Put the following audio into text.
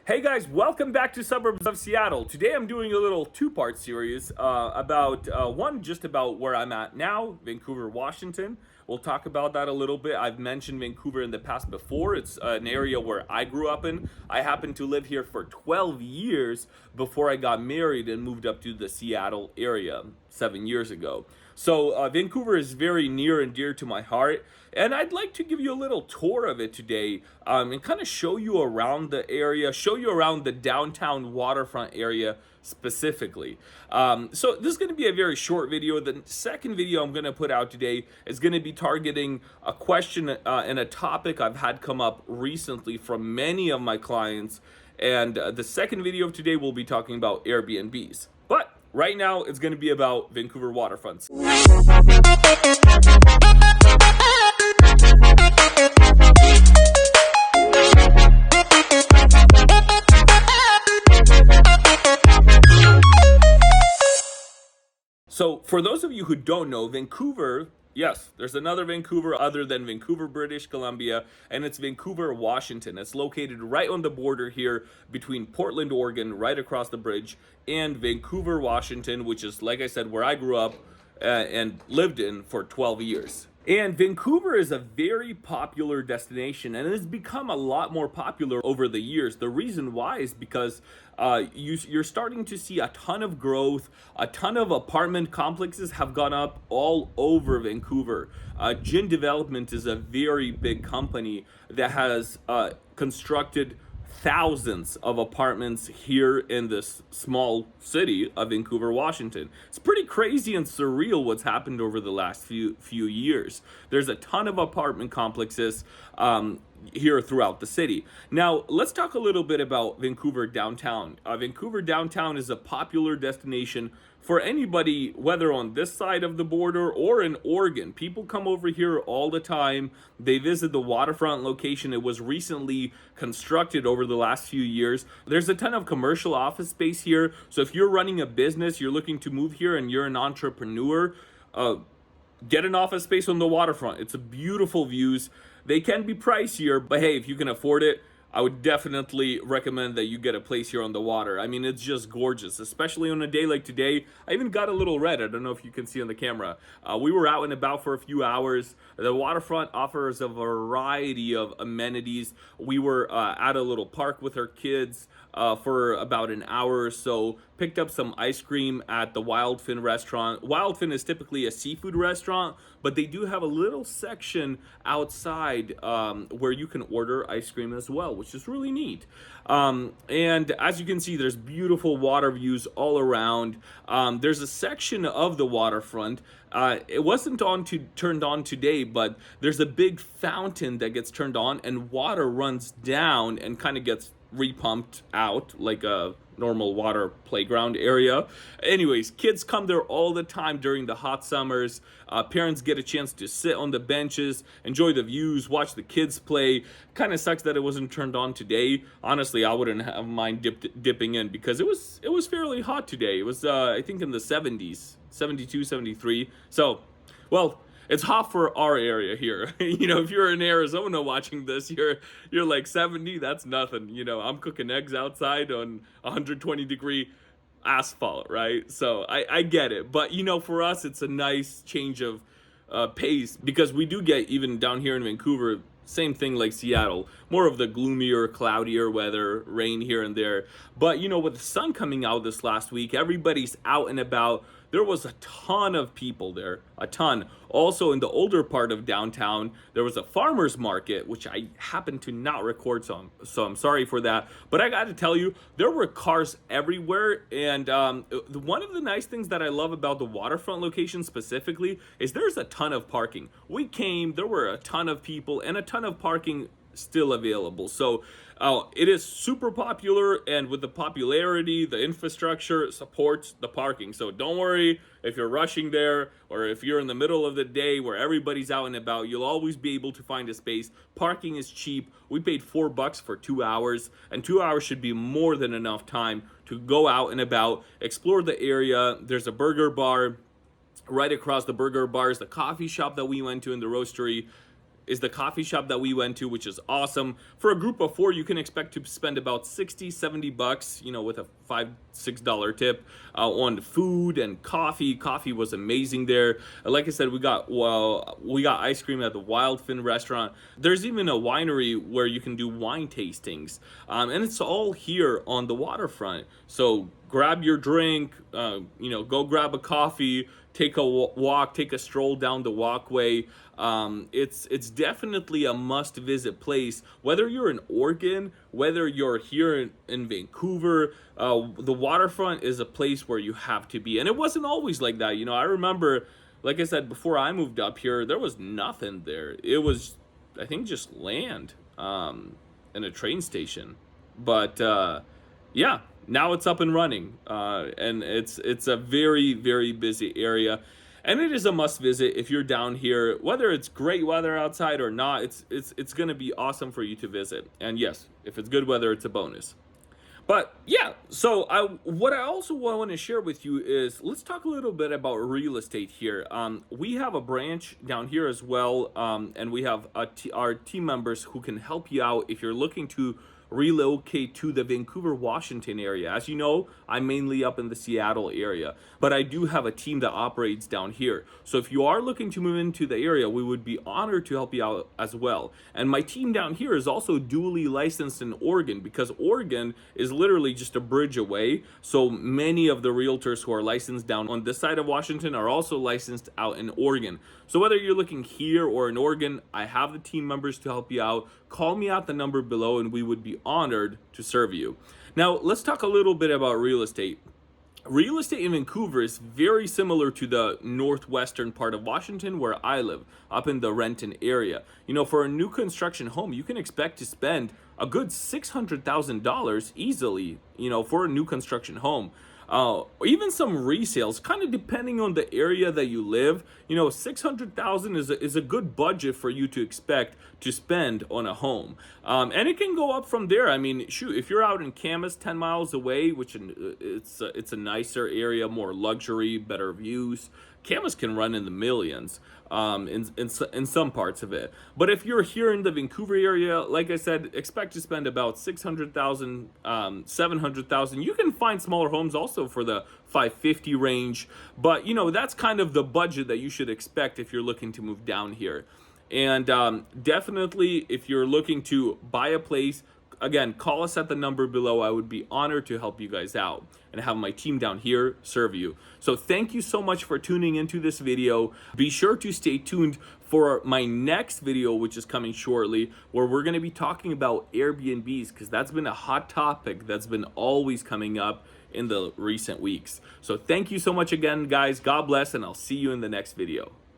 Hey guys, welcome back to Suburbs of Seattle. Today I'm doing a little two-part series about one just about where I'm at now, Vancouver, Washington. We'll talk about that a little bit. I've mentioned Vancouver in the past before. It's an area where I grew up in. I happened to live here for 12 years before I got married and moved up to the Seattle area 7 years ago. So Vancouver is very near and dear to my heart, and I'd like to give you a little tour of it today and kind of show you around the area, show you around the downtown waterfront area specifically. So this is going to be a very short video. The second video I'm going to put out today is going to be targeting a question and a topic I've had come up recently from many of my clients. And the second video of today will be talking about Airbnbs. But right now, it's going to be about Vancouver waterfronts. So, for those of you who don't know, Vancouver, yes, there's another Vancouver other than Vancouver, British Columbia, and it's Vancouver, Washington. It's located right on the border here between Portland, Oregon, right across the bridge, and Vancouver, Washington, which is, like I said, where I grew up and lived in for 12 years. And Vancouver is a very popular destination, and it has become a lot more popular over the years. The reason why is because you're starting to see a ton of growth. A ton of apartment complexes have gone up all over Vancouver. Gin Development is a very big company that has constructed thousands of apartments here in this small city of Vancouver, Washington. It's pretty crazy and surreal what's happened over the last few years. There's a ton of apartment complexes here throughout the city. Now, let's talk a little bit about Vancouver downtown. Vancouver downtown is a popular destination for anybody, whether on this side of the border or in Oregon. People come over here all the time. They visit the waterfront location. It was recently constructed over the last few years. There's a ton of commercial office space here. So if you're running a business, you're looking to move here and you're an entrepreneur, get an office space on the waterfront. It's a beautiful views. They can be pricier, but hey, if you can afford it, I would definitely recommend that you get a place here on the water. I mean, it's just gorgeous, especially on a day like today. I even got a little red. I don't know if you can see on the camera. We were out and about for a few hours. The waterfront offers a variety of amenities. We were at a little park with our kids for about an hour or so. Picked up some ice cream at the Wildfin restaurant. Wildfin is typically a seafood restaurant, but they do have a little section outside where you can order ice cream as well, which is really neat. And as you can see, there's beautiful water views all around. There's a section of the waterfront. It wasn't turned on today, but there's a big fountain that gets turned on and water runs down and kind of gets repumped out like a normal water playground area. Anyways, kids come there all the time during the hot summers. Parents get a chance to sit on the benches, enjoy the views, watch the kids play. Kind of sucks that it wasn't turned on today. Honestly, I wouldn't have mind dipping in because it was fairly hot today. It was I think in the 70s, 72, 73. So, well, it's hot for our area here. You know, if you're in Arizona watching this, you're like 70, that's nothing. You know, I'm cooking eggs outside on 120-degree asphalt, right? So I get it. But, you know, for us, it's a nice change of pace because we do get, even down here in Vancouver, same thing like Seattle, more of the gloomier, cloudier weather, rain here and there. But, you know, with the sun coming out this last week, everybody's out and about. There was a ton of people there, a ton. Also, in the older part of downtown, there was a farmer's market, which I happened to not record, so I'm sorry for that. But I got to tell you, there were cars everywhere. And one of the nice things that I love about the waterfront location specifically is there's a ton of parking. We came, there were a ton of people and a ton of parking still available. So it is super popular, and with the popularity, the infrastructure supports the parking. So don't worry if you're rushing there or if you're in the middle of the day where everybody's out and about, you'll always be able to find a space. Parking is cheap. We paid $4 for 2 hours, and 2 hours should be more than enough time to go out and about, explore the area. There's a burger bar right across. The burger bar is the coffee shop that we went to in the roastery. is the coffee shop that we went to, which is awesome. For a group of 4, you can expect to spend about 60-70 bucks, you know, with a $5-6 tip on food and coffee. Coffee was amazing there. Like I said, we got ice cream at the Wildfin restaurant. There's even a winery where you can do wine tastings, and it's all here on the waterfront. So grab your drink, you know, go grab a coffee, take a walk, take a stroll down the walkway. It's definitely a must visit place, whether you're in Oregon, whether you're here in Vancouver. The waterfront is a place where you have to be, and it wasn't always like that. You know, I remember, like I said, before I moved up here, there was nothing there. It was, I think, just land, and a train station. But yeah, now it's up and running, and it's a very, very busy area, and it is a must visit if you're down here. Whether it's great weather outside or not, it's going to be awesome for you to visit. And yes, if it's good weather, it's a bonus. But yeah, so what I also want to share with you is, let's talk a little bit about real estate here. We have a branch down here as well, and we have our team members who can help you out if you're looking to relocate to the Vancouver, Washington area. As you know, I'm mainly up in the Seattle area, but I do have a team that operates down here. So if you are looking to move into the area, we would be honored to help you out as well. And my team down here is also duly licensed in Oregon, because Oregon is literally just a bridge away. So many of the realtors who are licensed down on this side of Washington are also licensed out in Oregon. So whether you're looking here or in Oregon, I have the team members to help you out. Call me at the number below and we would be honored to serve you. Now, let's talk a little bit about real estate. Real estate in Vancouver is very similar to the northwestern part of Washington where I live, up in the Renton area. You know, for a new construction home, you can expect to spend a good $600,000 easily, you know, for a new construction home. Even some resales, kind of depending on the area that you live. You know, $600,000 is a good budget for you to expect to spend on a home, and it can go up from there. I mean, shoot, if you're out in Camas, 10 miles away, which it's a nicer area, more luxury, better views, Camas can run in the millions, in some parts of it. But if you're here in the Vancouver area, like I said, expect to spend about $600,000, $700,000. You can find smaller homes also for the $550,000 range, but you know, that's kind of the budget that you should expect if you're looking to move down here. And definitely, if you're looking to buy a place, again, call us at the number below. I would be honored to help you guys out and have my team down here serve you. So thank you so much for tuning into this video. Be sure to stay tuned for my next video, which is coming shortly, where we're going to be talking about Airbnbs, because that's been a hot topic that's been always coming up in the recent weeks. So thank you so much again, guys. God bless, and I'll see you in the next video.